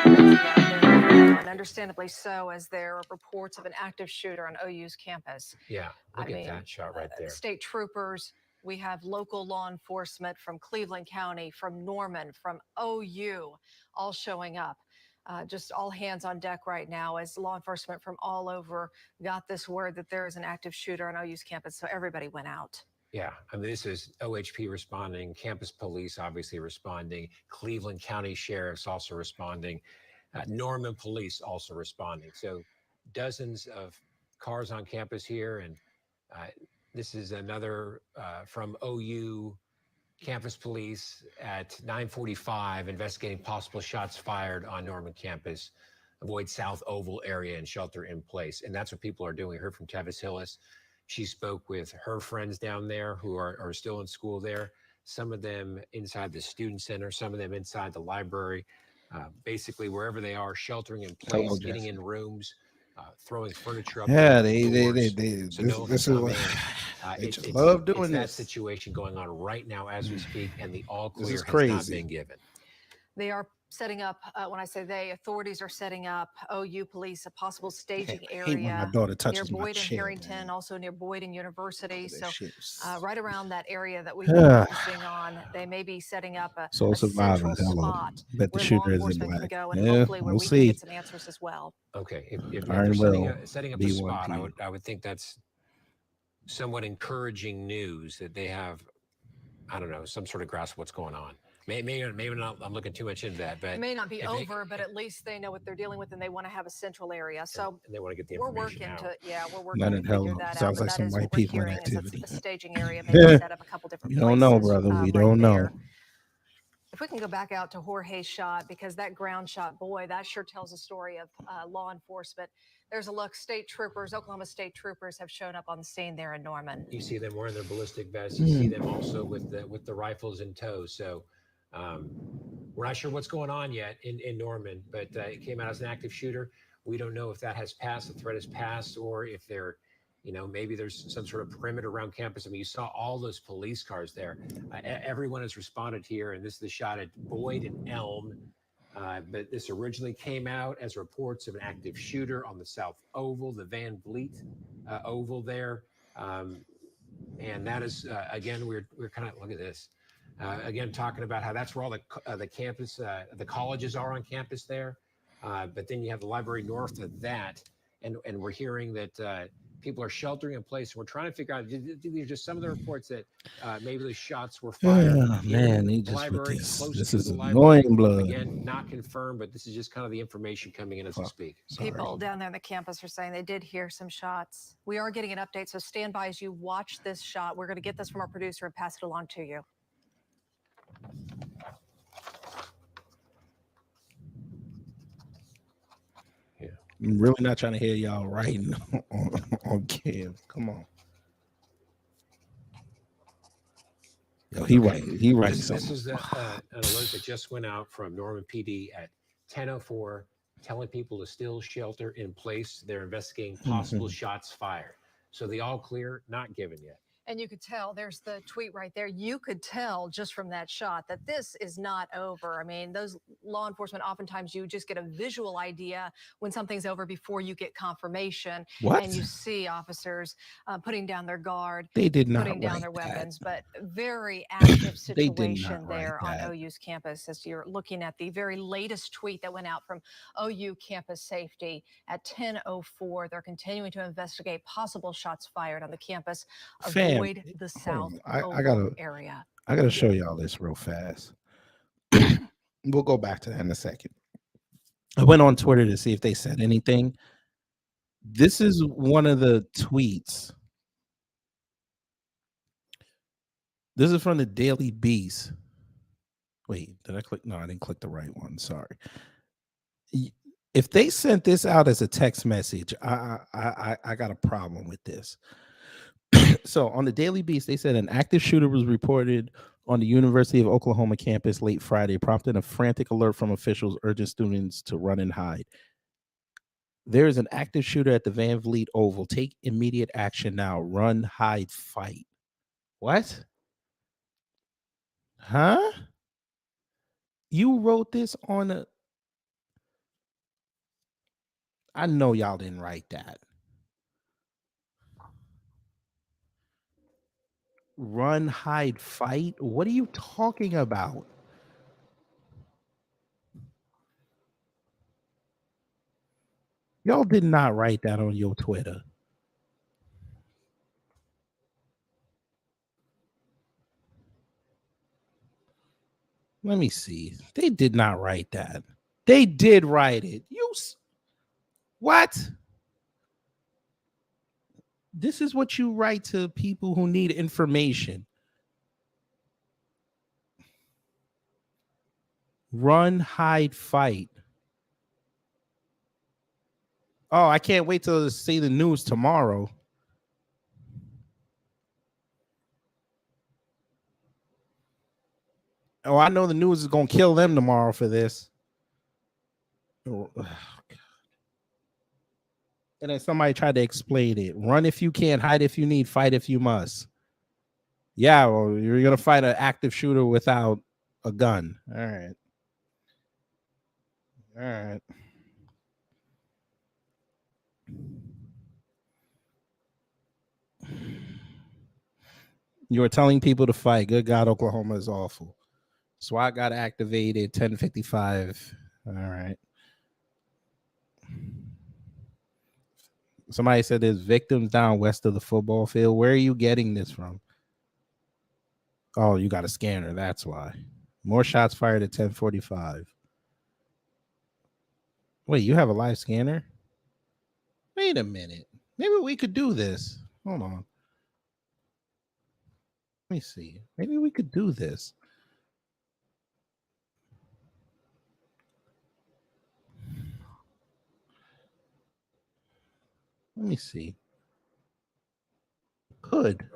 And understandably so, as there are reports of an active shooter on OU's campus. Yeah, look at that shot right there. State troopers, we have local law enforcement from Cleveland County, from Norman, from OU, all showing up. Just all hands on deck right now as law enforcement from all over got this word that there is an active shooter on OU's campus. So everybody went out. Yeah, I mean, this is OHP responding, campus police obviously responding, Cleveland County sheriffs also responding, Norman police also responding. So dozens of cars on campus here. And uh, this is another from OU campus police at 9:45 investigating possible shots fired on Norman campus. Avoid South Oval area and shelter in place. And that's what people are doing. We heard from Tevis Hillis. She spoke with her friends down there who are still in school there, some of them inside the student center, some of them inside the library, basically wherever they are, sheltering in place, getting in rooms, throwing furniture up Yeah, to doors, they so no one can this is come what in. they just love doing it's that this. situation going on right now as we speak, and the all This clear is has not crazy. been given. They are setting up, when I say they, authorities are setting up OU police, a possible staging I hate when my area daughter near touches my Boyd and chair, Harrington, man. also near Boyd and University. That So shit was- right around that area that we've been focusing on, they may be setting up a Soul central survivors. Hello. spot Bet the where law shooter isn't enforcement can black. go and Yeah, hopefully where we'll we can get see. some answers as well. Okay, if they're Iron setting up a spot, I would think that's somewhat encouraging news that they have, I don't know, some sort of grasp of what's going on. Maybe not. I'm looking too much into that, but it may not be over, but at least they know what they're dealing with, and they want to have a central area. So and they want to get the we're information working out. we're working None to in hell figure that out. sounds But like that some is white what we're people in hearing is activity. a staging area, maybe set up a couple different You places. don't know, brother. We right don't know. there. If we can go back out to Jorge's shot, because that ground shot, boy, that sure tells a story of law enforcement. There's a look. State troopers, Oklahoma State troopers, have shown up on the scene there in Norman. You see them wearing their ballistic vests. You see them also with the rifles in tow. So we're not sure what's going on yet in Norman, but it came out as an active shooter. We don't know if that has passed, the threat has passed, or if they're, maybe there's some sort of perimeter around campus. I mean, you saw all those police cars there. Everyone has responded here, and this is the shot at Boyd and Elm. But this originally came out as reports of an active shooter on the South Oval, the Van Vliet Oval there. And that is, again, we're kind of, look at this. Again, talking about how that's where all the campus, the colleges are on campus there. But then you have the library north of that. And we're hearing that people are sheltering in place. We're trying to figure out, these are just some of the reports that maybe the shots were fired Man, he in the just with library, this. close This to is the library. annoying, blood. Again, not confirmed, but this is just kind of the information coming in as we speak. People down there on the campus are saying they did hear some shots. We are getting an update, so stand by as you watch this shot. We're going to get this from our producer and pass it along to you. Yeah. I'm really not trying to hear y'all writing on cams. Come on. Yo, he writing something. This is an alert that just went out from Norman PD at 10:04, telling people to still shelter in place. They're investigating possible shots fired. So the all clear, not given yet. And you could tell, there's the tweet right there. You could tell just from that shot that this is not over. I mean, those law enforcement, oftentimes you just get a visual idea when something's over before you get confirmation. What? And you see officers putting down their guard. They did not putting down write their that. weapons, but very active They did situation not write there on that. OU's campus as you're looking at the very latest tweet that went out from OU campus safety at 10:04. They're continuing to investigate possible shots fired on the campus. Avoid the South Oval area. I gotta show y'all this real fast. We'll go back to that in a second. I went on Twitter to see if they said anything. This is one of the tweets. This is from the Daily Beast. Wait, did I click? No, I didn't click the right one. Sorry. If they sent this out as a text message, I got a problem with this. So on the Daily Beast, they said an active shooter was reported on the University of Oklahoma campus late Friday, prompting a frantic alert from officials urging students to run and hide. There is an active shooter at the Van Vliet Oval. Take immediate action now. Run, hide, fight. What? Huh? You wrote this on a... I know y'all didn't write that. Run, hide, fight? What are you talking about? Y'all did not write that on your Twitter. Let me see. They did not write that. They did write it. What? This is what you write to people who need information. Run, hide, fight. Oh, I can't wait to see the news tomorrow. Oh, I know the news is going to kill them tomorrow for this. Oh, and then somebody tried to explain it. Run if you can, hide if you need, fight if you must. Yeah, well, you're going to fight an active shooter without a gun. All right. All right. You were telling people to fight. Good God, Oklahoma is awful. SWAT got activated, 10:55. All right. Somebody said there's victims down west of the football field. Where are you getting this from? Oh, you got a scanner. That's why. More shots fired at 10:45. Wait, you have a live scanner? Wait a minute. Maybe we could do this. Hold on. Let me see. Maybe we could do this. Let me see. Could.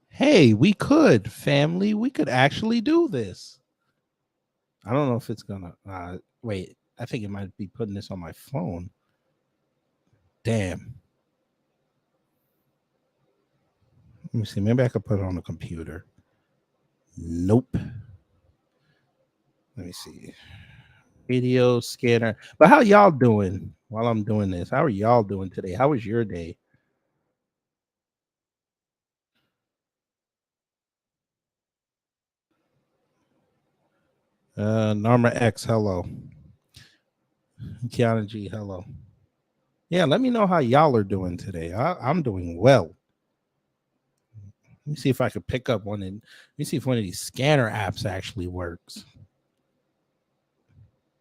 Hey, we could, family. We could actually do this. I don't know if it's gonna wait. I think it might be putting this on my phone. Damn. Let me see. Maybe I could put it on the computer. Nope. Let me see. Video scanner. But how y'all doing while I'm doing this? How are y'all doing today? How was your day? Norma X, hello. Kiana G, hello. Yeah, let me know how y'all are doing today. I'm doing well. Let me see if I could pick up one and let me see if one of these scanner apps actually works.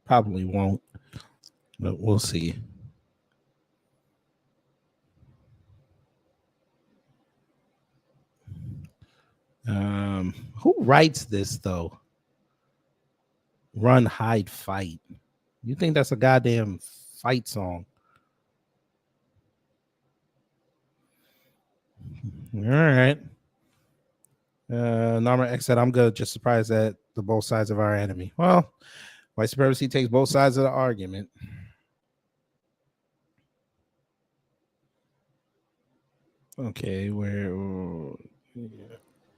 Probably won't, but we'll see. Who writes this though? Run, hide, fight. You think that's a goddamn fight song? All right. Norma X said, I'm good. Just surprised at the both sides of our enemy. Well, white supremacy takes both sides of the argument. Okay, where?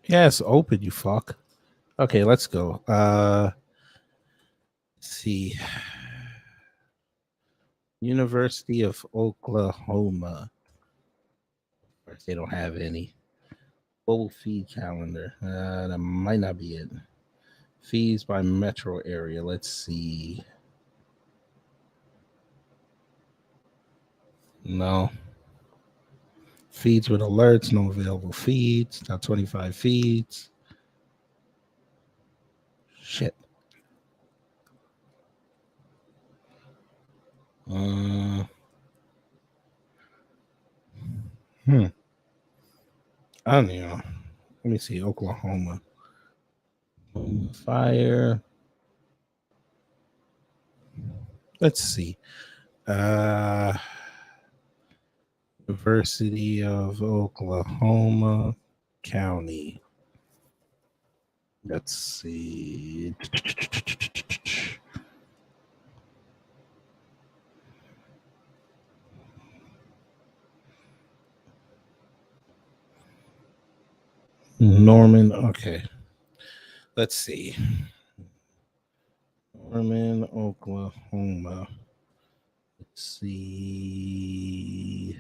Yeah, it's open, you fuck. Okay, let's go. Let's see. University of Oklahoma. Of course, they don't have any. Global feed calendar. That might not be it. Fees by metro area. Let's see. No. Feeds with alerts, no available feeds. Top 25 feeds. Shit. I don't know. Let me see. Oklahoma. Fire. Let's see. University of Oklahoma County. Let's see. Norman. Okay. Let's see. Norman, Oklahoma. Let's see.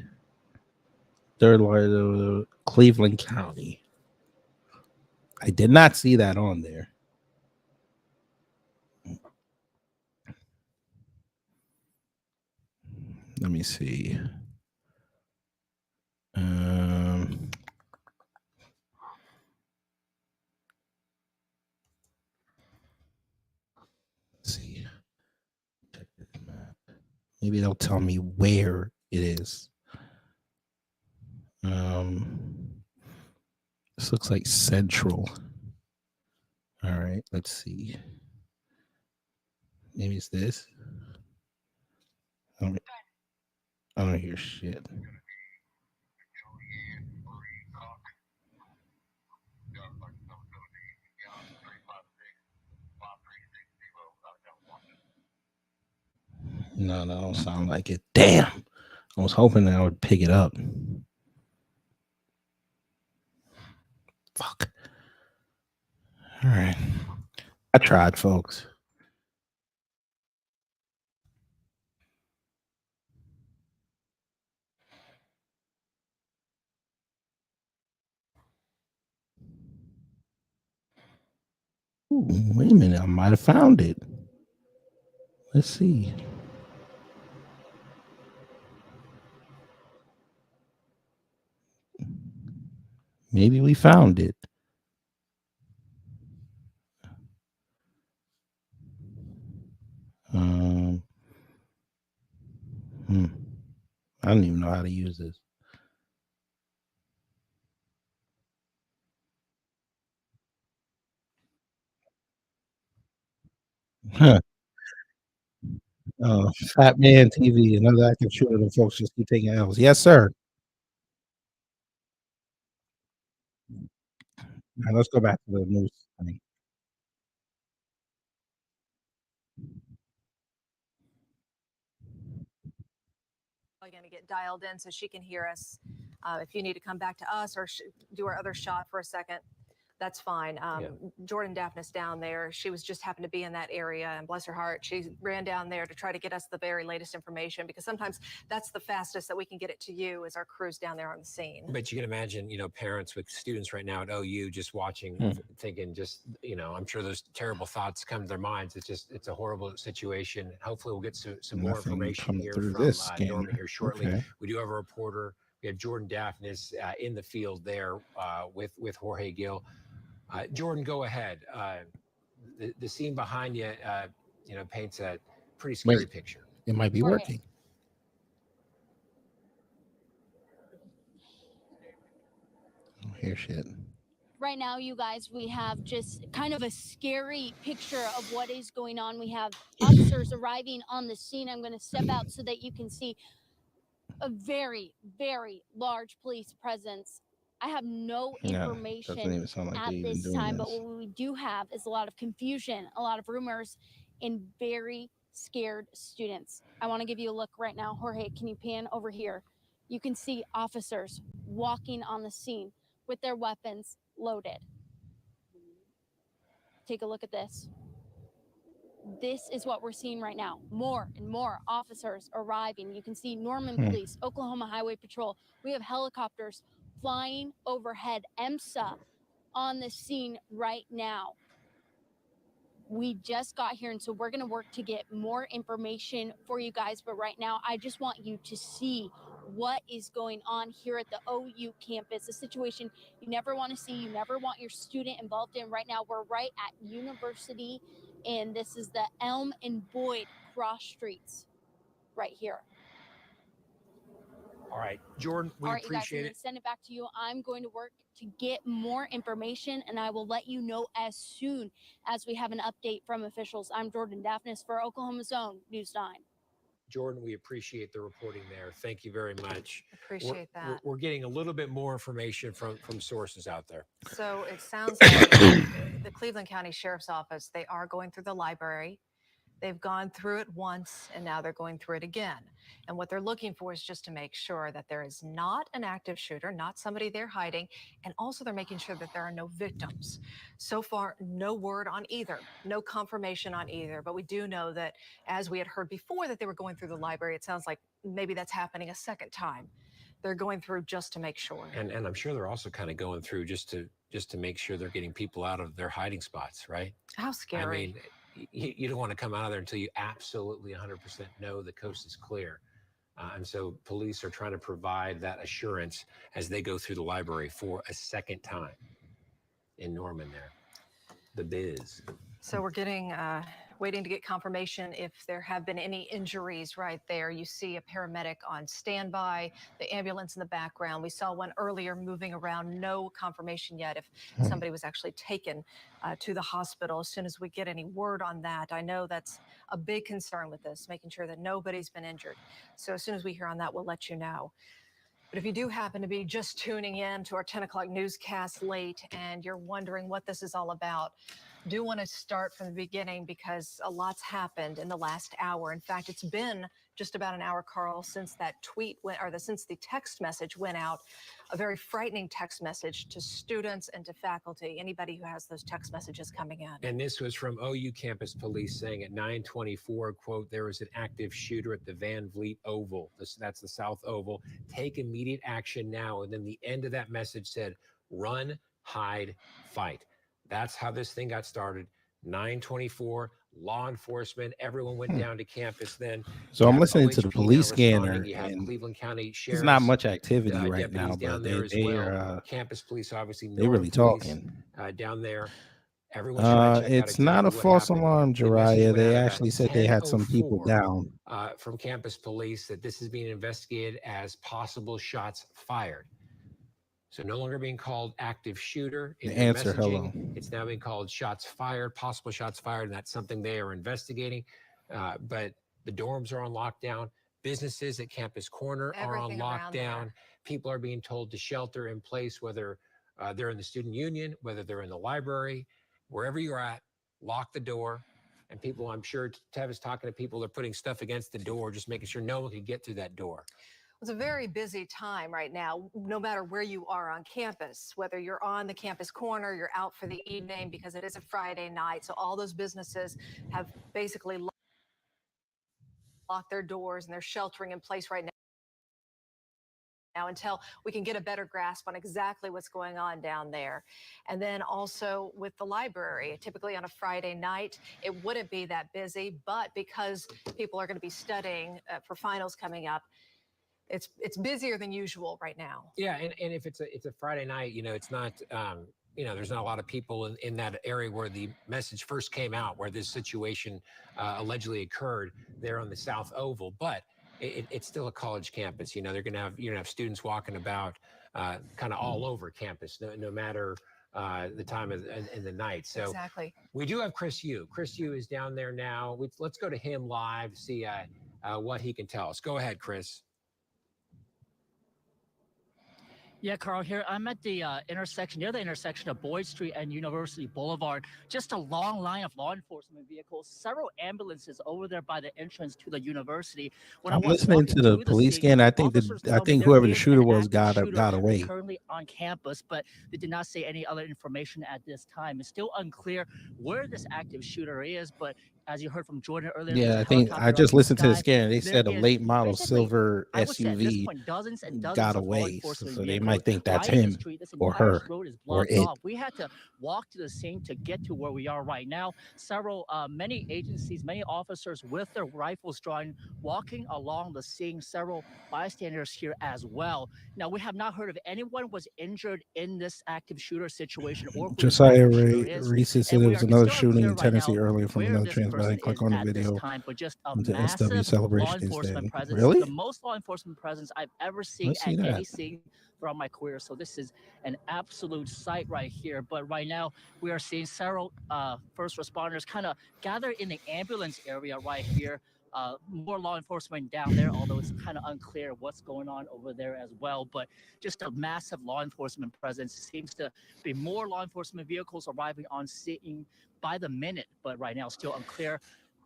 Third line, Cleveland County. I did not see that on there. Let me see. Let's see. Check this map. Maybe they'll tell me where it is. This looks like Central. All right, let's see. Maybe it's this. I don't hear shit. No, that don't sound like it. Damn. I was hoping that I would pick it up. Fuck. All right. I tried, folks. Ooh, wait a minute. I might have found it. Let's see. Maybe we found it. I don't even know how to use this. Huh. Fat Man TV, another active shooter. The folks just keep taking L's. Yes, sir. All right, let's go back to the news thing. Going to get dialed in so she can hear us. If you need to come back to us or do our other shot for a second, that's fine. Jordan Daphnis down there, she was just happened to be in that area, and bless her heart, she ran down there to try to get us the very latest information, because sometimes that's the fastest that we can get it to you is our crews down there on the scene. But you can imagine, parents with students right now at OU just watching, thinking I'm sure those terrible thoughts come to their minds. It's a horrible situation. Hopefully we'll get some more information here from Norman here shortly. Okay. We do have a reporter. We have Jordan Daphnis in the field there with Jorge Gill. Jordan, go ahead. The scene behind you, paints a pretty scary picture. It might be working. I don't hear shit. Right now, you guys, we have just kind of a scary picture of what is going on. We have officers arriving on the scene. I'm going to step out so that you can see a very, very large police presence. I have no information at this time, but what we do have is a lot of confusion, a lot of rumors, and very scared students. I want to give you a look right now. Jorge, can you pan over here? You can see officers walking on the scene with their weapons loaded. Take a look at this. This is what we're seeing right now. More and more officers arriving. You can see Norman Police, Oklahoma Highway Patrol. We have helicopters flying overhead. EMSA on the scene right now. We just got here, and so we're going to work to get more information for you guys. But right now, I just want you to see what is going on here at the OU campus, a situation you never want to see, you never want your student involved in. Right now, we're right at University, and this is the Elm and Boyd cross streets right here. All right, Jordan, we appreciate it. Send it back to you. I'm going to work to get more information, and I will let you know as soon as we have an update from officials. I'm Jordan Daphnis for Oklahoma's Own News 9. Jordan, we appreciate the reporting there. Thank you very much. Appreciate that. We're getting a little bit more information from sources out there. So it sounds like the Cleveland County Sheriff's Office, they are going through the library. They've gone through it once and now they're going through it again. And what they're looking for is just to make sure that there is not an active shooter, not somebody they're hiding. And also they're making sure that there are no victims. So far, no word on either, no confirmation on either. But we do know that, as we had heard before, that they were going through the library. It sounds like maybe that's happening a second time. They're going through just to make sure. And I'm sure they're also kind of going through just to make sure they're getting people out of their hiding spots, right? How scary. I mean, you don't want to come out of there until you absolutely 100% know the coast is clear. And so police are trying to provide that assurance as they go through the library for a second time in Norman there. The Biz. So we're waiting to get confirmation if there have been any injuries right there. You see a paramedic on standby, the ambulance in the background. We saw one earlier moving around. No confirmation yet if somebody was actually taken to the hospital. As soon as we get any word on that, I know that's a big concern with this, making sure that nobody's been injured. So as soon as we hear on that, we'll let you know. But if you do happen to be just tuning in to our 10 o'clock newscast late and you're wondering what this is all about, do want to start from the beginning because a lot's happened in the last hour. In fact, it's been just about an hour, Carl, since that tweet since the text message went out, a very frightening text message to students and to faculty, anybody who has those text messages coming in. And this was from OU campus police saying at 9:24, quote, there was an active shooter at the Van Vliet Oval. That's the South Oval. Take immediate action now. And then the end of that message said, run, hide, fight. That's how this thing got started. 9:24, law enforcement, everyone went down to campus then. So I'm listening to the OHP police now scanner, responding. You have and Cleveland County Sheriff's there's not much activity right now, deputies down but there as they well. are Campus police, obviously. they really Norman police, talking. down there. Everyone's trying to check out It's not a exactly what false happened. alarm, The message Jariah. went They out actually about said they had some people 10:04, down. from campus police that this is being investigated as possible shots fired. So no longer being called active shooter in The their answer, messaging. hello. It's now being called shots fired, possible shots fired, and that's something they are investigating. But the dorms are on lockdown. Businesses at Campus Corner are on Everything around lockdown. there. People are being told to shelter in place, whether they're in the student union, whether they're in the library, wherever you're at, lock the door. And people, I'm sure Tev is talking to people, they're putting stuff against the door, just making sure no one can get through that door. It's a very busy time right now, no matter where you are on campus, whether you're on the campus corner, you're out for the evening because it is a Friday night. So all those businesses have basically locked their doors and they're sheltering in place right now until we can get a better grasp on exactly what's going on down there. And then also with the library, typically on a Friday night, it wouldn't be that busy, but because people are going to be studying for finals coming up, it's busier than usual right now. Yeah, and if it's a Friday night, it's not there's not a lot of people in that area where the message first came out, where this situation allegedly occurred there on the South Oval. But it's still a college campus. They're going to have students walking about kind of all over campus, no matter the time of in the night. So exactly. We do have Chris Yu. Chris Yu is down there now. Let's go to him live, see what he can tell us. Go ahead, Chris. Yeah, Carl, here I'm at the near the intersection of Boyd Street and University Boulevard. Just a long line of law enforcement vehicles, several ambulances over there by the entrance to the university. When I'm I was listening to walking the through police scene, scan. I think officers told me there whoever the is shooter an was active got shooter away. currently on campus, but they did not say any other information at this time. It's still unclear where this active shooter is, but as you heard from Jordan earlier, Yeah, there's a I think helicopter I up just in the listened to the sky. scan. They There said a is late model basically, silver I would say at this SUV point, dozens and dozens got of law away. enforcement So they vehicles might think that's lining the him street. This or entire her road is or blocked it. off. We had to walk to the scene to get to where we are right now. Many agencies, many officers with their rifles drawn, walking along the scene. Several bystanders here as well. Now, we have not heard if anyone was injured in this active shooter situation or who this Josiah active shooter is. Reese said And there we was are another still shooting unclear in right Tennessee now earlier from where another this trans, but I person didn't click is on the at this video. time, but just a The SW massive law celebration is enforcement dead. presence. Really? The most law enforcement presence I've ever seen Let's see at any that. scene throughout my career. So this is an absolute sight right here. But right now we are seeing several first responders kind of gathered in the ambulance area right here. More law enforcement down there, although it's kind of unclear what's going on over there as well. But just a massive law enforcement presence. Seems to be more law enforcement vehicles arriving on scene by the minute, but right now still unclear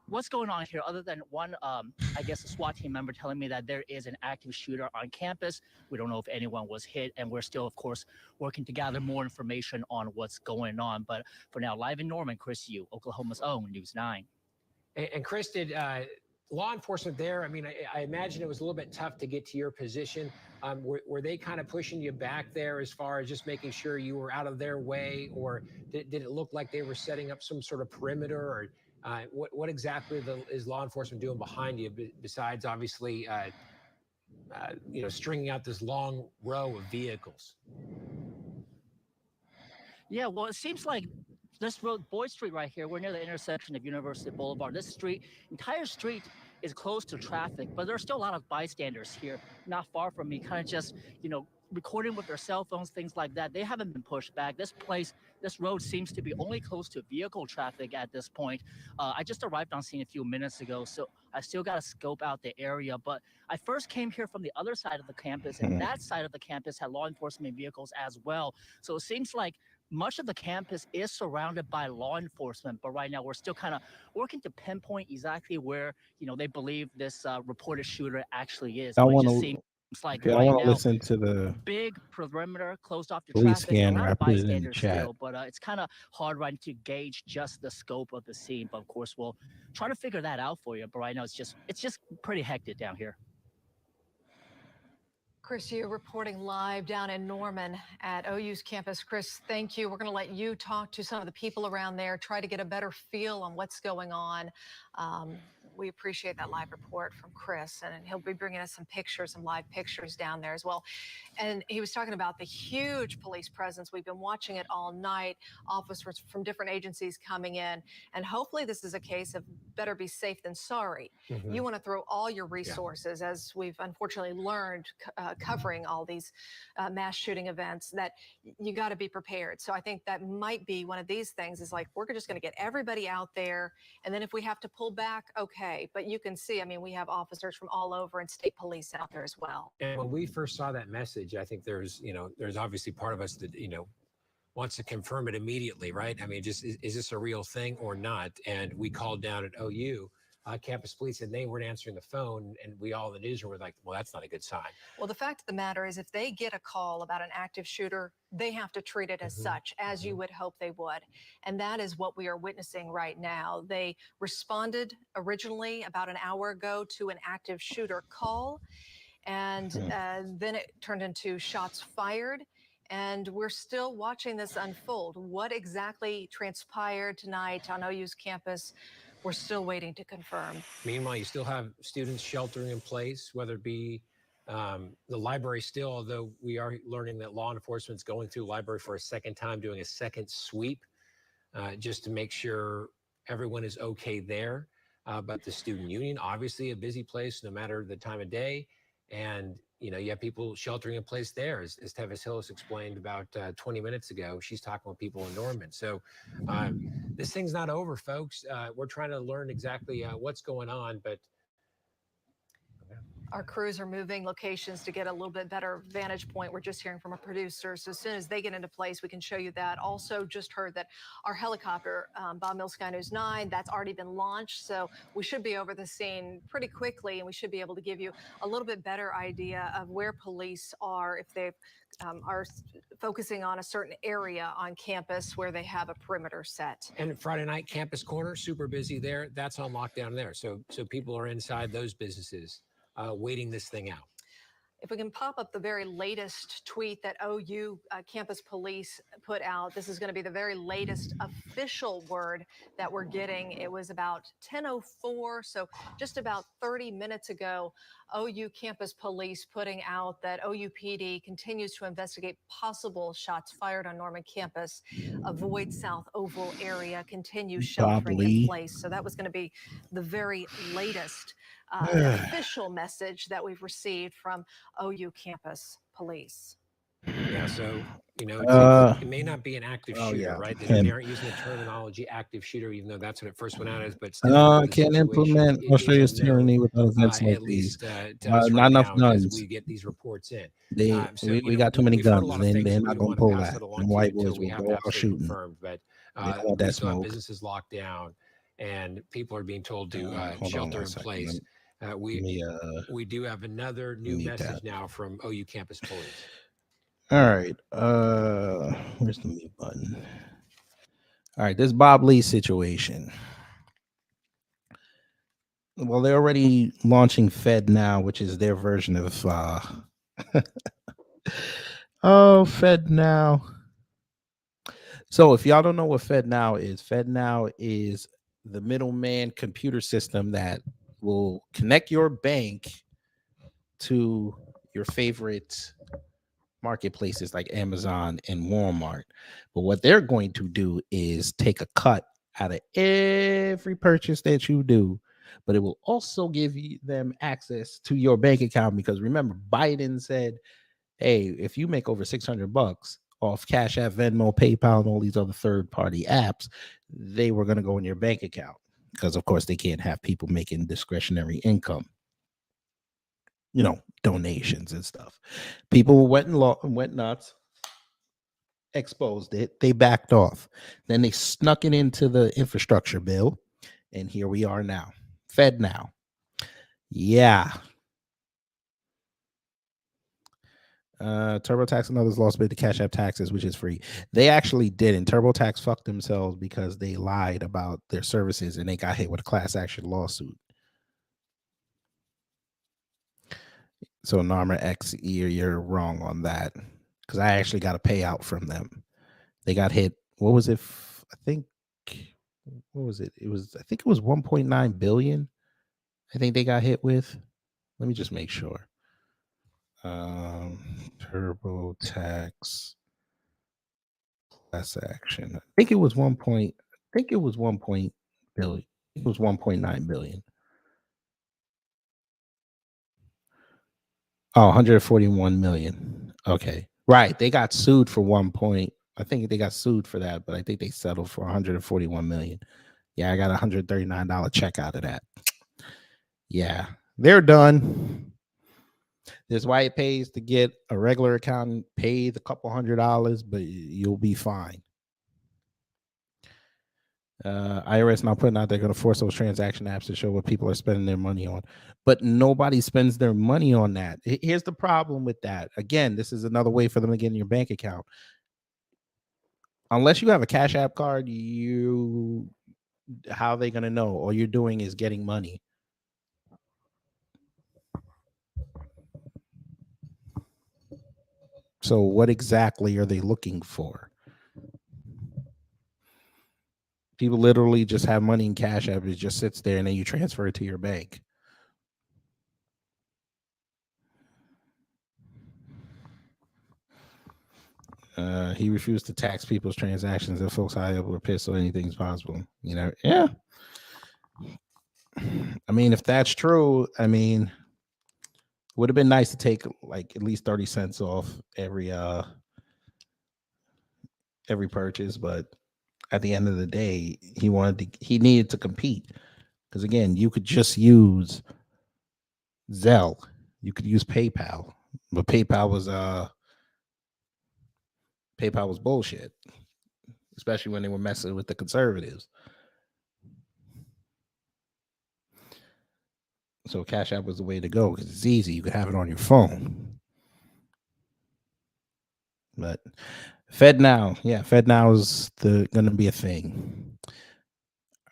what's going on here other than one, I guess a SWAT team member telling me that there is an active shooter on campus. We don't know if anyone was hit, and we're still, of course, working to gather more information on what's going on. But for now, live in Norman, Chris Yu, Oklahoma's own News 9. And Chris, did law enforcement there? I mean, I imagine it was a little bit tough to get to your position. Were they kind of pushing you back there as far as just making sure you were out of their way, or did it look like they were setting up some sort of perimeter, or what exactly is law enforcement doing behind you besides obviously, stringing out this long row of vehicles? Yeah, well, it seems like this road, Boyd Street right here, we're near the intersection of University Boulevard. This entire street is closed to traffic, but there's still a lot of bystanders here, not far from me, kind of just, recording with their cell phones, things like that. They haven't been pushed back. This road seems to be only close to vehicle traffic at this point. I just arrived on scene a few minutes ago, so I still got to scope out the area. But I first came here from the other side of the campus, and that side of the campus had law enforcement vehicles as well. So it seems like much of the campus is surrounded by law enforcement, but right now we're still kind of working to pinpoint exactly where, they believe this reported shooter actually is. I But it want just to. seems like I right want to now, listen to the big perimeter closed off to police traffic, a lot scanner. I of put it in the bystanders chat. still, but it's kind of hard right to gauge just the scope of the scene. But of course, we'll try to figure that out for you. But right now, it's just pretty hectic down here. Chris, you're reporting live down in Norman at OU's campus. Chris, thank you. We're going to let you talk to some of the people around there, try to get a better feel on what's going on. We appreciate that live report from Chris, and he'll be bringing us some pictures, some live pictures down there as well. And he was talking about the huge police presence. We've been watching it all night, officers from different agencies coming in, and hopefully this is a case of better be safe than sorry. You want to throw all your resources, as we've unfortunately learned covering all these mass shooting events, that you got to be prepared. So I think that might be one of these things, is like, we're just going to get everybody out there, and then if we have to pull back, okay. But you can see, I mean, we have officers from all over and state police out there as well. And when we first saw that message, I think there's obviously part of us that, wants to confirm it immediately, right? I mean, just is this a real thing or not? And we called down at OU campus police, and they weren't answering the phone, and we all in the newsroom were like, well, that's not a good sign. Well, the fact of the matter is, if they get a call about an active shooter, they have to treat it as such, as you would hope they would. And that is what we are witnessing right now. They responded originally about an hour ago to an active shooter call, and then it turned into shots fired. And we're still watching this unfold. What exactly transpired tonight on OU's campus, we're still waiting to confirm. Meanwhile, you still have students sheltering in place, whether it be the library still, although we are learning that law enforcement's going through the library for a second time, doing a second sweep just to make sure everyone is okay there. But the student union, obviously a busy place no matter the time of day. And, you have people sheltering in place there, as Tevis Hillis explained about 20 minutes ago. She's talking with people in Norman. So this thing's not over, folks. We're trying to learn exactly what's going on, but our crews are moving locations to get a little bit better vantage point. We're just hearing from a producer. So as soon as they get into place, we can show you that. Also just heard that our helicopter, Bob Mills Sky News 9, that's already been launched. So we should be over the scene pretty quickly, and we should be able to give you a little bit better idea of where police are, if they are focusing on a certain area on campus where they have a perimeter set. And Friday night, Campus Corner, super busy there. That's on lockdown there. So people are inside those businesses waiting this thing out. If we can pop up the very latest tweet that OU campus police put out, this is going to be the very latest official word that we're getting. It was about 10:04, so just about 30 minutes ago, OU campus police putting out that OU PD continues to investigate possible shots fired on Norman campus. Avoid South Oval area, continue sheltering in place. So that was going to be the very latest official message that we've received from OU campus police. Yeah, so, it may not be an active shooter, right? They aren't using the terminology active shooter, even though that's what it first went out as. But still, can't implement Australia's tyranny without events like these. Not enough guns. As we get these reports in. We got too many guns. They're not going to pull that. And white boys will go out shooting. But we still have businesses locked down. and people are being told to Hold on shelter one in second. place. Let We me we do have another new mute message that. now from OU Campus Police. All right. Where's the mute button? All right, this Bob Lee situation. Well, they're already launching Fed Now, which is their version of Fed Now. So if y'all don't know what Fed Now is the middleman computer system that will connect your bank to your favorite marketplaces like Amazon and Walmart. But what they're going to do is take a cut out of every purchase that you do, but it will also give them access to your bank account, because remember, Biden said, hey, if you make over $600 off Cash App, Venmo, PayPal, and all these other third-party apps, they were going to go in your bank account, because of course they can't have people making discretionary income, donations and stuff. People went nuts, exposed it, they backed off. Then they snuck it into the infrastructure bill, and here we are now. Fed Now. Yeah. TurboTax and others lost bid to Cash App taxes, which is free. They actually didn't. TurboTax fucked themselves because they lied about their services and they got hit with a class action lawsuit. So Narmer X, you're wrong on that, because I actually got a payout from them. They got hit. What was it? I think it was 1.9 billion. I think they got hit with. Let me just make sure. TurboTax class action. I think it was 1 point. I think it was 1 billion. It was 1.9 billion. Oh, 141 million. Okay. Right. They got sued for 1 point. I think they got sued for that, but I think they settled for 141 million. Yeah, I got a $139 check out of that. Yeah, they're done. That's why it pays to get a regular accountant. Pay the couple $100, but you'll be fine. IRS now putting out they're going to force those transaction apps to show what people are spending their money on, but nobody spends their money on that. Here's the problem with that. Again, this is another way for them to get in your bank account. Unless you have a Cash App card, how are they going to know? All you're doing is getting money. So what exactly are they looking for? People literally just have money in Cash App. It just sits there and then you transfer it to your bank. He refused to tax people's transactions. If folks high up were pissed, so anything's possible. Yeah. I mean, if that's true, would have been nice to take like at least 30 cents off every purchase, but at the end of the day, he needed to compete, because again, you could just use Zelle, you could use PayPal, but PayPal was bullshit, especially when they were messing with the conservatives. So Cash App was the way to go, because it's easy. You could have it on your phone. But Fed Now, Fed Now is going to be a thing.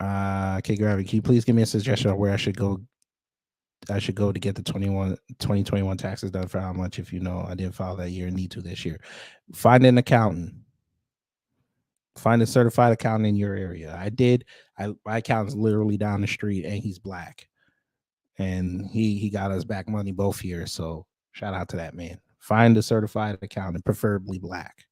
Okay, Gravity, can you please give me a suggestion on where I should go to get the 2021 taxes done? For how much? If you know, I didn't file that year and need to this year. Find an accountant. Find a certified accountant in your area. My accountant's literally down the street, and he's black, and he got us back money both years. So shout out to that man. Find a certified accountant, preferably black.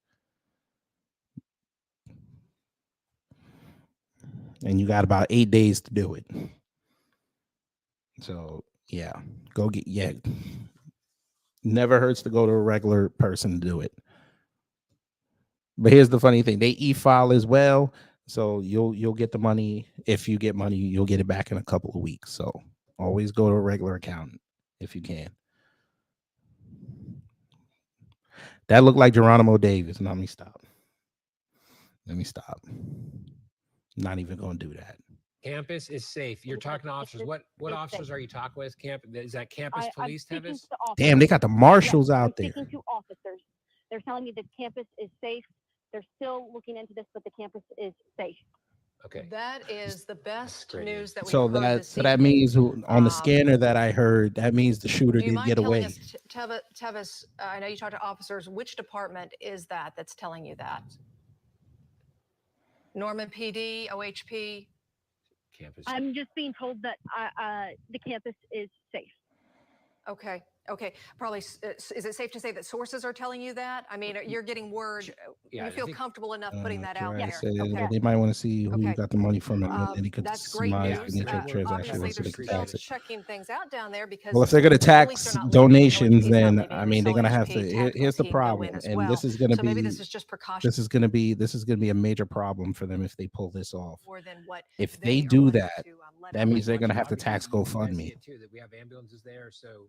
And you got about 8 days to do it. So yeah, never hurts to go to a regular person to do it. But here's the funny thing: they e-file as well, so you'll get the money. If you get money, you'll get it back in a couple of weeks. So always go to a regular accountant if you can. That looked like Geronimo Davis. Let me stop. I'm not even going to do that. Campus is safe. You're talking to officers. What is officers safe. are you talking with? Is that campus I'm police, speaking Tevis? to officers. Damn, they got the marshals Yes, out I'm there. speaking to officers. They're telling me the campus is safe. They're still looking into this, but the campus is safe. Okay. That is the best great news news. that we've So heard that this so that evening. means on the Um, scanner that I heard, that means the shooter Do you did mind get telling away. us, Tevis, I know you talked to officers, which department is that that's telling you that? Norman PD, OHP? Campus. I'm just being told that the campus is safe. Okay, okay. Probably, is it safe to say that sources are telling you that? I mean, you're getting word, Yeah, you I feel think- comfortable enough putting that out Dre there? said Okay. they might want to see who you Okay. got the money from, and then they could That's great surmise news. the nature of We're- transaction Obviously, so they're they can still tax it. checking things out down there because Well, if they're going to the police tax are not leaving, donations, OHP is not then leaving, I mean they're so going to have to. OHP tactical Here's the team go in problem, as and well. this is going to So maybe be this is just precaution this is going to be a major problem for them if they pull this off. more than what If they they are do wanting that, to, let that out. means they're Once going to you- have to tax obviously, you guys see GoFundMe. it too, that we have ambulances there, so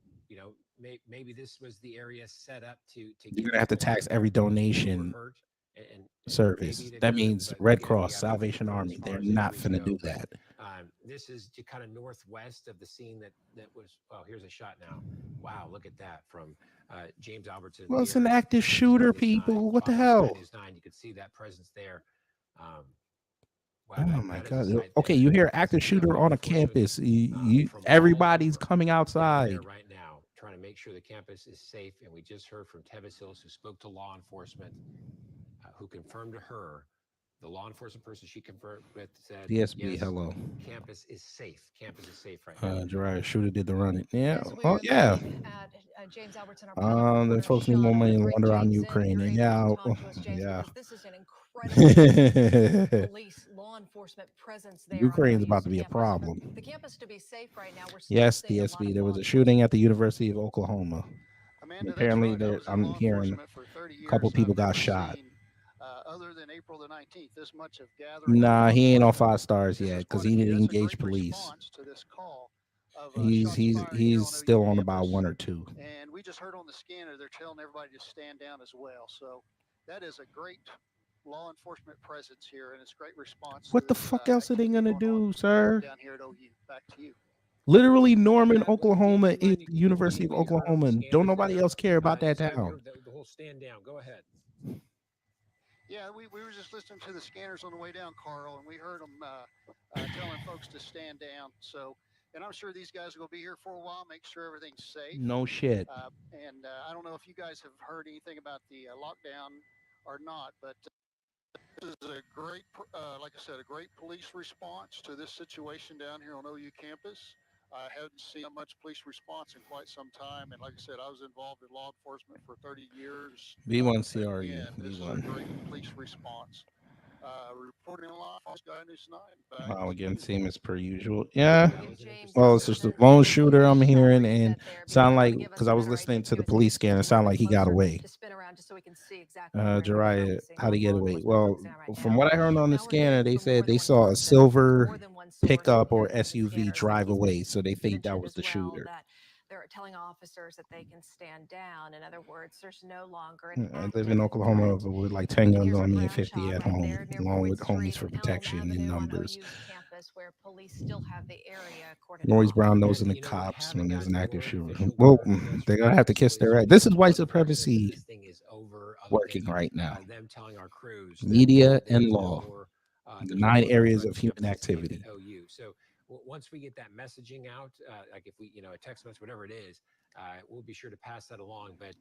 maybe this was the area set up to You're get going to have to people tax every who were donation hurt and service. maybe they That could've, means but Red we Cross, have Salvation nothing Army. as They're far as not injuries finna go, do but, that. This is kind of northwest of the scene that was. Oh, here's a shot now. Wow, look at that from James Albertson. Well, it's here an is active Sky shooter, News 9, people. What the Fox 9 hell? News 9. You could see that presence there. Wow, Oh that- my that is a God! sight Okay, that- you hear that active is shooter law on a enforcement, campus. from all Everybody's over coming down outside. there right now, trying to make sure the campus is safe. And we just heard from Tevis Hills, who spoke to law enforcement, who confirmed to her, the law enforcement person she confirmed with said, DSB, yes, hello. campus is safe. Campus is safe right now. Gerard shooter did the running. Yeah. As we Oh are yeah. looking at James Albertson, our political Then reporter, folks need more Sean, I'm money gonna to bring launder on James in. Ukraine. You're And able yeah, to talk to us, James, yeah. because this is an incredible police law enforcement presence there. on Ukraine's about OU's to be a campus. For problem. the campus to be safe right now. We're still Yes, seeing a lot DSB. of There law was a enforcement. shooting at the University of Oklahoma. Amanda, Apparently, that's right. I was in I'm law hearing enforcement for 30 a couple years, and people I've got never shot. seen, other than April the 19th, this much of gathering. of Nah, law he ain't on enforcement. 5 stars This yet is because quite a he few. didn't That's a engage great police. response to this call of, He's shots fired here on OU still on about campus. 1 or 2. And we just heard on the scanner they're telling everybody to stand down as well. So that is a great law enforcement presence here, and it's a great response. What to the this, fuck else are they activity gonna going on do, sir? down here at OU? Back to you. Literally, Norman, Yeah, but Oklahoma do you is mind- the University of what you heard on the Oklahoma. And scanners don't nobody there? else care about that Describe town. the whole stand down. Go ahead. Yeah, we were just listening to the scanners on the way down, Carl, and we heard them telling folks to stand down. So, and I'm sure these guys will be here for a while, make sure everything's safe. No shit. And I don't know if you guys have heard anything about the lockdown or not, but this is a great, like I said, a great police response to this situation down here on OU campus. I haven't seen much police response in quite some time, and like I said, I was involved in law enforcement for 30 years. V1 and CRU, again, this is a V1. great police response. Reporting live, Sky News 9. Back Wow, to again, you. same as per usual. Yeah. That was an James Well, it's just Albertson, a lone thank you shooter for I'm the shot hearing, reset and there. If sound you wanna like give us because a I was better listening idea, to the too, it's police just scanner, a it sounded little like he got closer away. to spin around just so we can see exactly where we're Jariah, focusing how on to get law away? enforcement Well, focusing on right from now. what I heard on the Now we're scanner, hearing they from said more they than saw one a person, silver more than one source pickup or hearing from the SUV scanners. drive He's away, so they think that mentioned was as the well shooter. that they're telling officers that they can stand down. In other words, there's no longer I an live active in Oklahoma threat. with like 10 And guns here's a on me and ground 50 shot at right home, there near along Boyd with homies Street for and Elm protection in Avenue on numbers. OU's campus, where police still have the area, according to Maurice Brown officers. knows in the You know, we cops haven't when there's an gotten active word, shooter. official Well, word from us they're from gonna have to Texas kiss their Police ass. This is Department. white One person said that supremacy this thing is over. Other working thing, right now. them telling our crews that, Media there's and no law, more, the there's no 9 more areas threat of to human keep us safe activity. at OU. So once we get that messaging out, like if we, a text message, whatever it is, we'll be sure to pass that along. But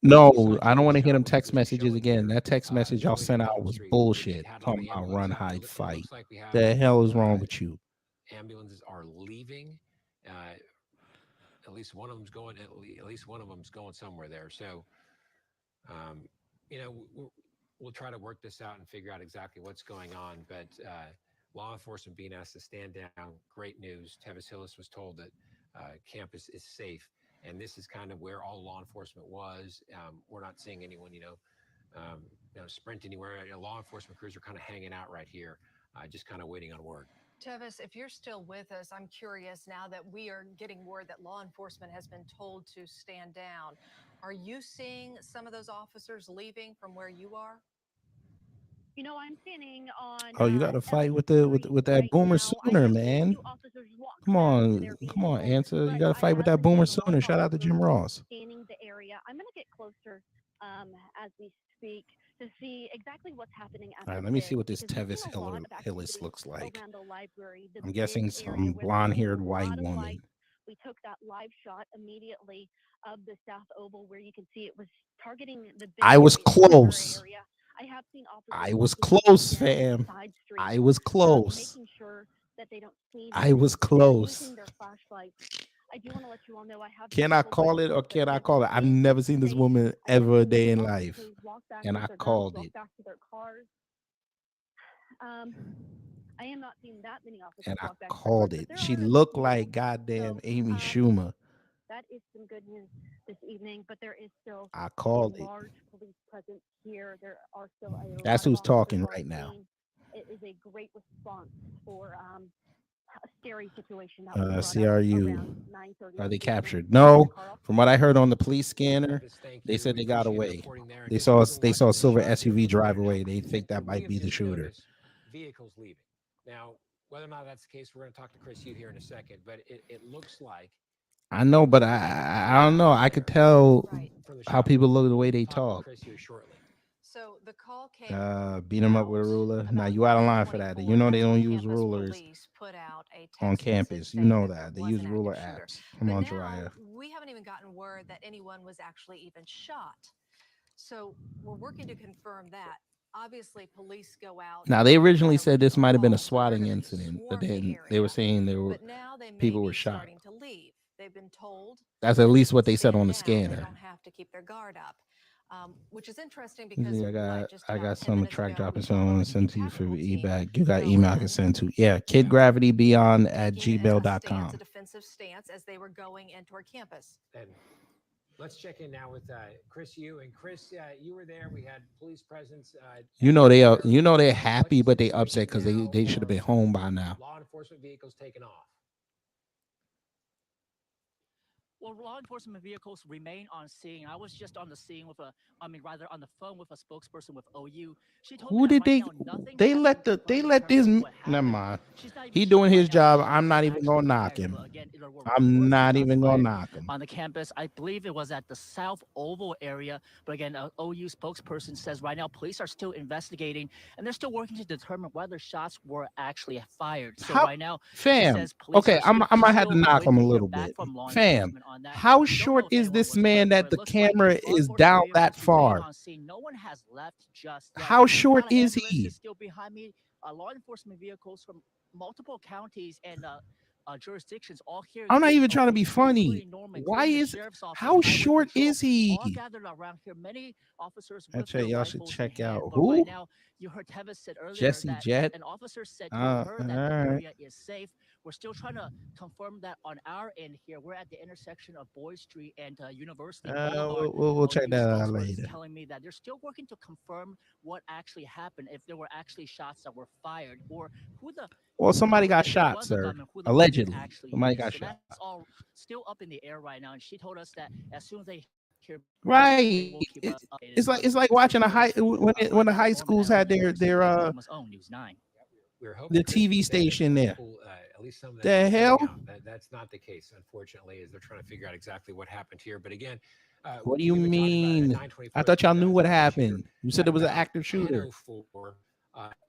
No, I don't want to hit them text messages again. That text message y'all sent out was bullshit. Talking about run, hide, fight. The hell is wrong with you? Ambulances are leaving. At least one of them's going. At least one of them's going somewhere there. So, we'll try to work this out and figure out exactly what's going on. But law enforcement being asked to stand down, great news. Tevis Hillis was told that campus is safe, and this is kind of where all law enforcement was. We're not seeing anyone, sprint anywhere. Law enforcement crews are kind of hanging out right here, just kind of waiting on word. Tevis, if you're still with us, I'm curious now that we are getting word that law enforcement has been told to stand down. Are you seeing some of those officers leaving from where you are? You know, I'm standing on. Oh, you got to fight with with that right boomer now. I sooner, have seen a man. few officers walk Come back to on, their come on, vehicles, answer. You but got to I fight with have that been boomer seeing a lot sooner. of Shout out to officers Jim Ross. scanning the area. I'm going to get closer as we speak to see exactly what's happening at All the right, let me bid, see what this because we've Tevis seen a lot of Hillis activity looks like. around the library, the I'm bid guessing area some where there was a blonde-haired white lot of woman. lights. We took that live shot immediately of the South Oval where you can see it was targeting the bid I was area, the library close. area. I have seen officers I was walking up close, and down fam. side streets, I was close. making sure that they don't see I was and close. using their flashlights. I do want to let you all know I have Can been I told by call it or police that can I Tevis call it? I've is never seen this safe. woman I have ever a seen day in officers life, walk back and with I their guns, called walk it. back to their cars. I am not seeing that many officers And I walk back to their cars, called but it. there She are a looked few. like goddamn So Amy Schumer. that is some good news this evening, but there is still I a called it. large police presence here. There are still a That's lot of who's talking officers on right now. scene. It is a great response for a scary situation that was brought up CRU. around 9:30 Are this they evening. captured? The No. car officer From what I heard on the police scanner, Tevis, thank they you. said We they got appreciate the away. reporting there. And They just saw people they saw a watching the silver shot here SUV from drive right now, away. They think that we might have be the just shooter. noticed vehicles leaving. Now, whether or not that's the case, we're going to talk to Chris Yu here in a second, but it looks like I know, but I don't know. I could tell Right. from the how shot people we'll look the way they talk with talk. Chris Yu shortly. So the call came Beat them up with a out ruler. Now about you out of line for that. You 9:24. know they That's when don't use campus rulers police put out a on text message campus. You saying know there that. They was use an ruler active shooter. apps. Come But on, now Jiraiya. we haven't even gotten word that anyone was actually even shot. So we're working to confirm that. Obviously, police go out. Now they and make originally that said this original might have been a call, so they're swatting gonna incident, but swarm the then they were area. saying they were But now they may people be were shot. starting to leave. They've been told That's that at they least can what they said stand on the down. They scanner. don't have to keep their guard up, which is interesting You because see, just I about got 10 some minutes track ago, dropping, we so I saw want the to send to you for Capitol team e-back. You got go email I can in, send to. Yeah, kidgravitybeyond at taking a stance, gmail.com. a defensive stance as they were going in toward campus. And let's check in now with Chris Yu. And Chris, you were there. We had police presence. You know they are. there. You know they're What's happy, the but they situation upset because now? they should have been home by now. Law enforcement vehicles taken off. Well, law enforcement vehicles remain on scene. I was just on the scene with on the phone with a spokesperson with OU. She told me Who that did right now nothing they has let been the they confirmed in let terms this of what never happened. mind. She's not even He sure doing right his now job. shots I'm not were even actually gonna knock fired, him. but again, there were I'm reports of not shots even gonna fired knock him. on the campus. I believe it was at the South Oval area. But again, an OU spokesperson says right now police are still investigating and they're still working to determine whether shots were actually fired. So How, right now, she fam? says police Okay, are I might have to still knock waiting him a to hear little back bit, from law fam. enforcement on that. How We don't know short if is anyone this was man hurt, that but the it looks like camera law is enforcement down vehicles that remain far? on scene. No one has left just yet. How short A lot of is ambulances he? still behind me. Law enforcement vehicles from multiple counties and jurisdictions all here, I'm not including even trying to be OU, funny. including Norman, Why including the is sheriff's office, how highway short patrol, is he? all gathered around here. Many officers I with tell their y'all should rifles in check hand. out But right who now, you heard Tevis said earlier Jesse that Jet. an officer said to All her that the right. area is safe. We're still trying to confirm that on our end here. We're at the intersection of Boyd Street and University Boulevard. We'll check OU that out spokesperson is later. telling me that they're still working to confirm what actually happened, if there were actually shots that were fired, or who the Well, somebody got if there shot, was a sir. gunman, who the weapon Allegedly, actually somebody is. got So shot. that's all still up in the air right now. And she told us that as soon as they hear back, they Right. will keep us updated. It's like watching a high when the high Norman schools Allen, had their Oklahoma's own News 9. We were hoping the Chris would TV say that station there. people, at least some of them The were hell? coming out. That's not the case, unfortunately, as they're trying to figure out exactly what happened here. But again, What do you we've been talking about mean? at 9:24, I thought y'all the knew what active shooter. happened. You said it was an About active shooter. 10:04,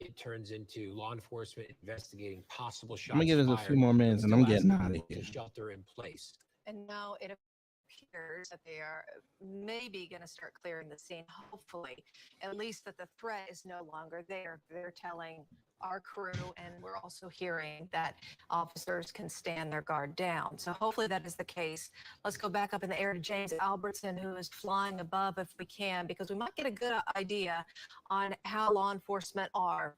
it turns into law enforcement investigating possible shots I'm gonna give this a few fired, more but minutes and I'm still getting asking out of people here. to shelter in place. And now it appears that they are maybe going to start clearing the scene, hopefully, at least that the threat is no longer there. They're telling our crew, and we're also hearing that officers can stand their guard down. So hopefully that is the case. Let's go back up in the air to James Albertson, who is flying above if we can, because we might get a good idea on how law enforcement are.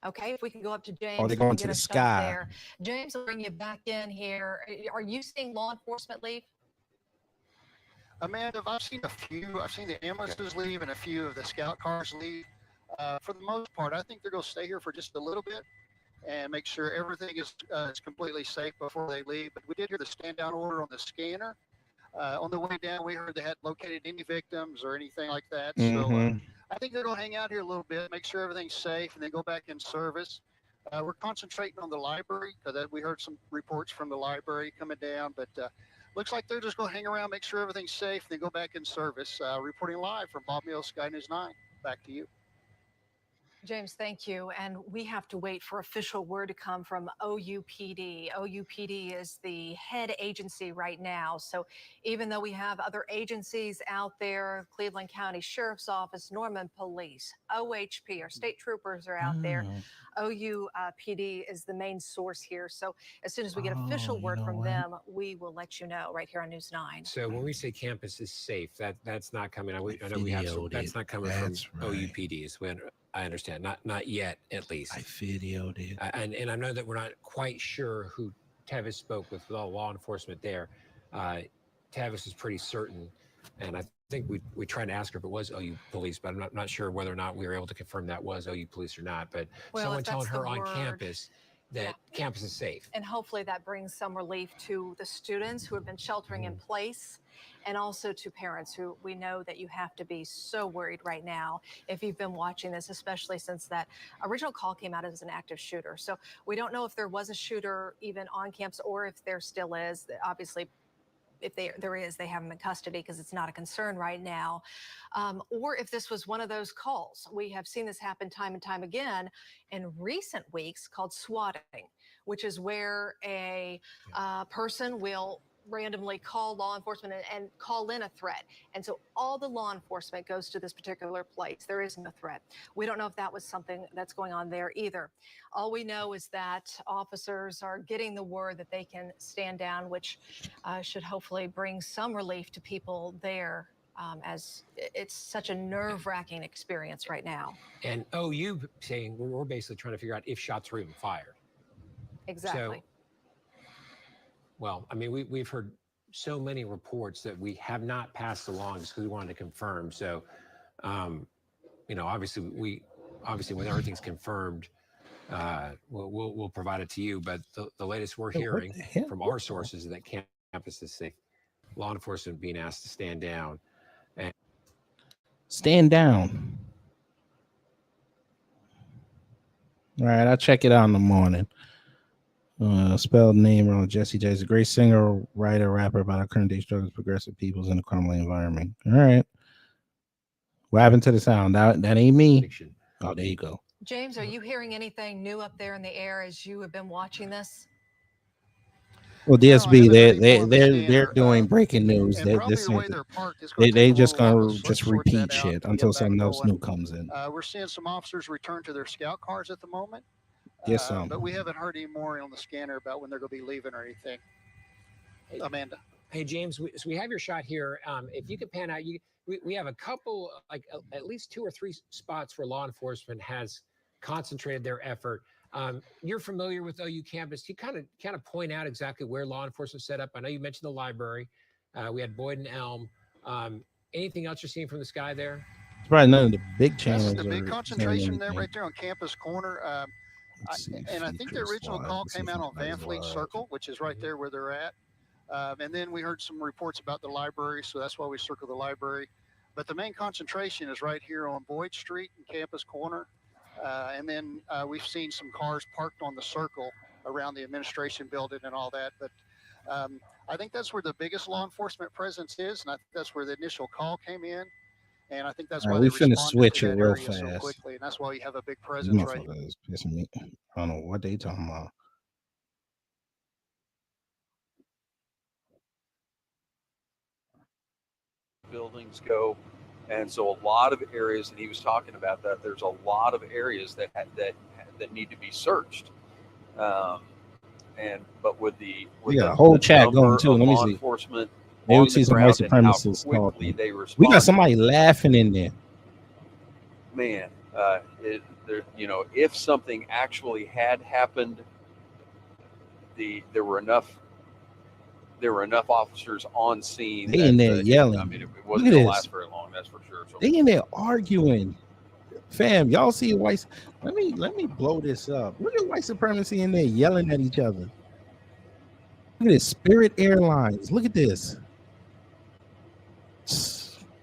Okay, if we can go up to James. Oh, they're we going can to get the a shot sky. there. James, will bring you back in here. Are you seeing law enforcement leave? Amanda, I've seen a few. I've seen the ambulances leave and a few of the scout cars leave. For the most part, I think they're going to stay here for just a little bit and make sure everything is completely safe before they leave. But we did hear the stand down order on the scanner. On the way down, we heard they hadn't located any victims or anything like that. So I think they're going to hang out here a little bit, make sure everything's safe, and then go back in service. We're concentrating on the library because we heard some reports from the library coming down, but looks like they're just going to hang around, make sure everything's safe, and then go back in service. Reporting live from Bob Mills, Sky News 9. Back to you. James, thank you. And we have to wait for official word to come from OUPD. OUPD is the head agency right now. So even though we have other agencies out there, Cleveland County Sheriff's Office, Norman Police, OHP, our state troopers are out there. OUPD is the main source here. So as soon as we get official word from them, we will let you know right here on News 9. So when we say campus is safe, that's not coming. I know we have some, that's not coming from OUPDs. When I understand, not yet, at least. I videoed it. And I know that we're not quite sure who Tevis spoke with law enforcement there. Tevis is pretty certain, and I think we tried to ask her if it was OU police, but I'm not sure whether or not we were able to confirm that was OU police or not. But someone telling her on campus that campus is safe. And hopefully that brings some relief to the students who have been sheltering in place, and also to parents who we know that you have to be so worried right now if you've been watching this, especially since that original call came out as an active shooter. So we don't know if there was a shooter even on campus or if there still is. Obviously, if there is, they have him in custody because it's not a concern right now. Or if this was one of those calls. We have seen this happen time and time again in recent weeks called swatting, which is where a person will randomly call law enforcement and call in a threat. And so all the law enforcement goes to this particular place. There is no threat. We don't know if that was something that's going on there either. All we know is that officers are getting the word that they can stand down, which should hopefully bring some relief to people there, as it's such a nerve-wracking experience right now. And OU saying we're basically trying to figure out if shots were even fired. Exactly. So, well, I mean, we've heard so many reports that we have not passed along just because we wanted to confirm. So, obviously when everything's confirmed, we'll provide it to you. But the latest we're hearing from our sources is that campus is safe. Law enforcement being asked to stand down. Stand down. All right, I'll check it out in the morning. Spelled name wrong. Jesse J is a great singer, writer, rapper about our current day struggles, progressive peoples in a crumbling environment. All right. What happened to the sound? That ain't me. Oh, there you go. James, are you hearing anything new up there in the air as you have been watching this? Well, DSB, they're doing breaking news. They just gonna repeat shit until something else new comes in. We're seeing some officers return to their scout cars at the moment. Yes, but we haven't heard any more on the scanner about when they're going to be leaving or anything. Amanda. Hey, James, so we have your shot here. If you could pan out, we have a couple, like at least 2 or 3 spots where law enforcement has concentrated their effort. You're familiar with OU campus. Can you kind of point out exactly where law enforcement set up? I know you mentioned the library. We had Boyd and Elm. Anything else you're seeing from the sky there? It's probably none of the big channels. That's the big concentration there right there on Campus Corner. I think the original call came out on Van Fleet Circle, which is right there where they're at. And then we heard some reports about the library, so that's why we circled the library. But the main concentration is right here on Boyd Street and Campus Corner. And then we've seen some cars parked on the circle around the administration building and all that. But I think that's where the biggest law enforcement presence is, and I think that's where the initial call came in. And I think that's why we they finna responded switch to it that real area so fast. quickly, and that's why you have a big presence right here. Is pissing me. I don't know what they talking about. Buildings go, and so a lot of areas, and he was talking about that. There's a lot of areas that need to be searched. But with the got a whole chat going too. Let me see. Enforcement. Maybe we see some white supremacists talking. We got somebody laughing in there. Man, if something actually had happened, there were enough officers on scene. They in there yelling. I mean, it wasn't going to last very long, that's for sure. So. They in there arguing. Fam, y'all see white? Let me blow this up. Look at white supremacy in there yelling at each other. Look at this. Spirit Airlines. Look at this.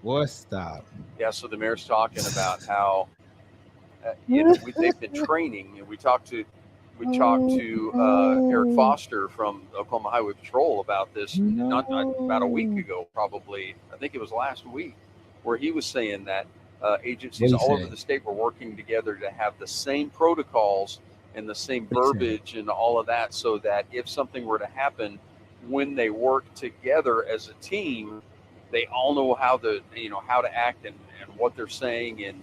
Boy, stop. Yeah, so the mayor's talking about how they've been training, and we talked to Eric Foster from Oklahoma Highway Patrol about this not about a week ago, probably. I think it was last week, where he was saying that agencies What'd he all over say? the state were working together to have the same protocols and the same What'd he say? verbiage and all of that, so that if something were to happen, when they work together as a team, they all know how to act and what they're saying, and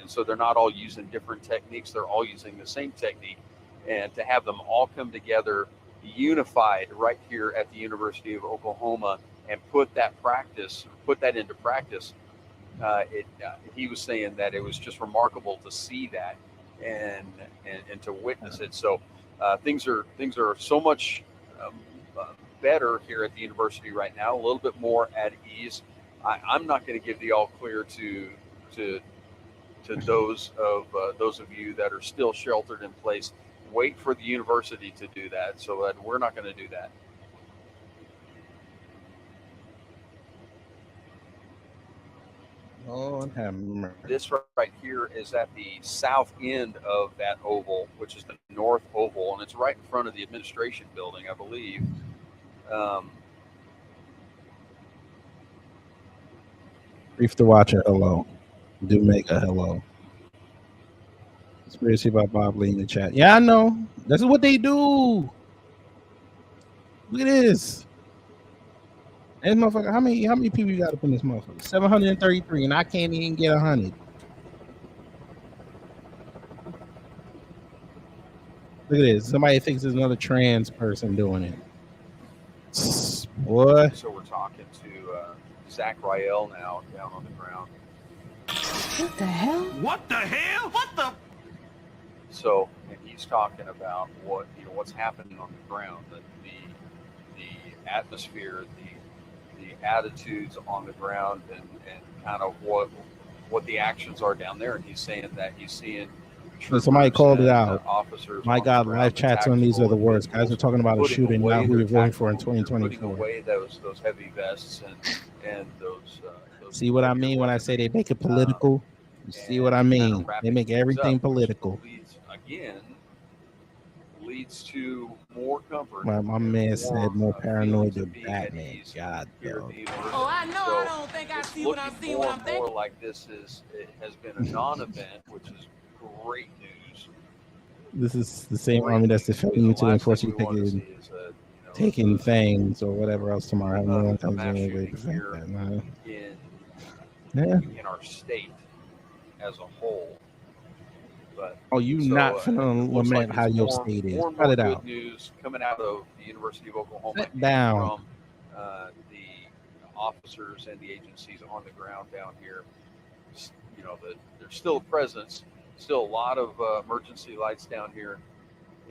so they're not all using different techniques, they're all using the same technique, and to have them all come together unified right here at the University of Oklahoma and put that into practice. He was saying that it was just remarkable to see that and to witness it. So things are so much better here at the university right now, a little bit more at ease. I'm not going to give the all clear to those of you that are still sheltered in place. Wait for the university to do that. So we're not going to do that. Lord have mercy. This right here is at the south end of that oval, which is the north oval, and it's right in front of the administration building, I believe. Brief the Watcher, hello. Do make a hello. Conspiracy about Bob Lee in the chat. Yeah, I know. This is what they do. Look at this. This motherfucker, how many people you got up in this motherfucker? 733, and I can't even get 100. Look at this. Somebody thinks there's another trans person doing it. What? So we're talking to Zach Rael now down on the ground. What the hell? What the hell? What the? So, and he's talking about what's happening on the ground, the atmosphere, the attitudes on the ground, and kind of what the actions are down there. And he's saying that he's seeing. So somebody called it out. Officers. My God, live chats on these are the worst. Guys are talking about a shooting. Now who you're voting for in 2024. Putting away those heavy vests and those. See what I mean when I say they make it political? You see what I mean? They make everything political. Leads to more comfort. My man said more paranoid than Batman. God, dog. Oh, I know. So I don't think I see what I'm seeing. What I'm thinking. More like it has been a non-event, which is great news. This is the same army that's defending you to enforce you taking things or whatever else tomorrow. No one comes in here to prevent that. No. In our state as a whole. But not finna lament how your state is. Cut it out. Good news coming out of the University of Oklahoma down. From the officers and the agencies on the ground down here. There's still a presence, still a lot of emergency lights down here,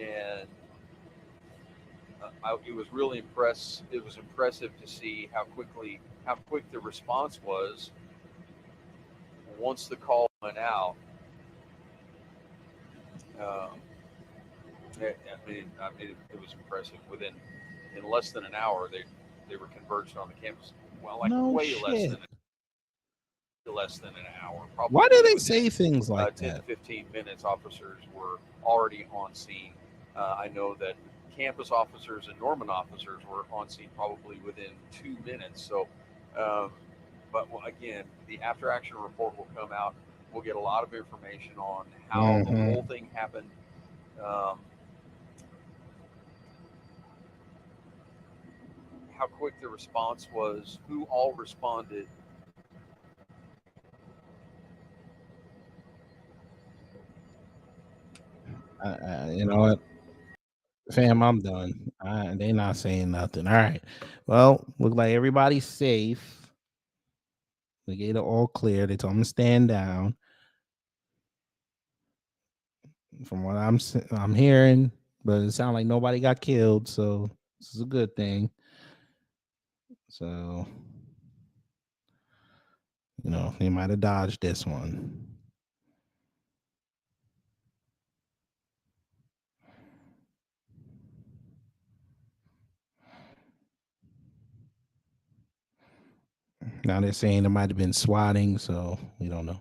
and it was really impressive. It was impressive to see how quick the response was once the call went out. It was impressive. In less than an hour, they were converged on the campus. Well, less than an hour. Probably. Why do they say things like 10 that? to 15 minutes, officers were already on scene. I know that campus officers and Norman officers were on scene probably within 2 minutes. So, again, the after action report will come out. We'll get a lot of information on how the whole thing happened. How quick the response was, who all responded. You know what? Fam, I'm done. They not saying nothing. All right. Well, look like everybody's safe. They get it all clear. They told them to stand down. From what I'm hearing, but it sounds like nobody got killed, so this is a good thing. So, they might have dodged this one. Now they're saying there might have been swatting, so we don't know.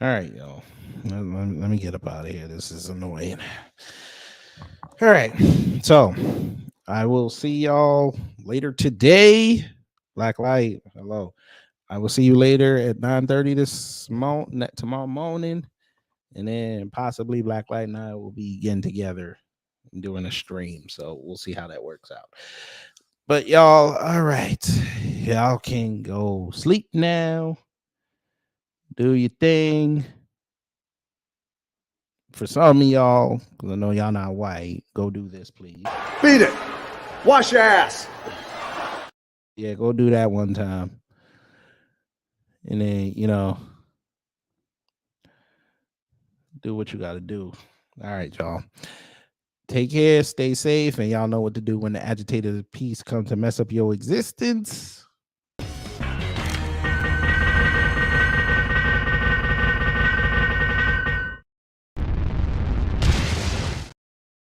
All right, y'all. Let me get up out of here. This is annoying. All right. So I will see y'all later today. Black Light. Hello. I will see you later at 9:30 tomorrow morning. And then possibly Black Light and I will be getting together and doing a stream. So we'll see how that works out. But y'all, all right. Y'all can go sleep now. Do your thing. For some of y'all, because I know y'all not white, go do this, please. Beat it. Wash your ass. Yeah, go do that one time. And then, do what you got to do. All right, y'all. Take care, stay safe, and y'all know what to do when the agitated peace comes to mess up your existence.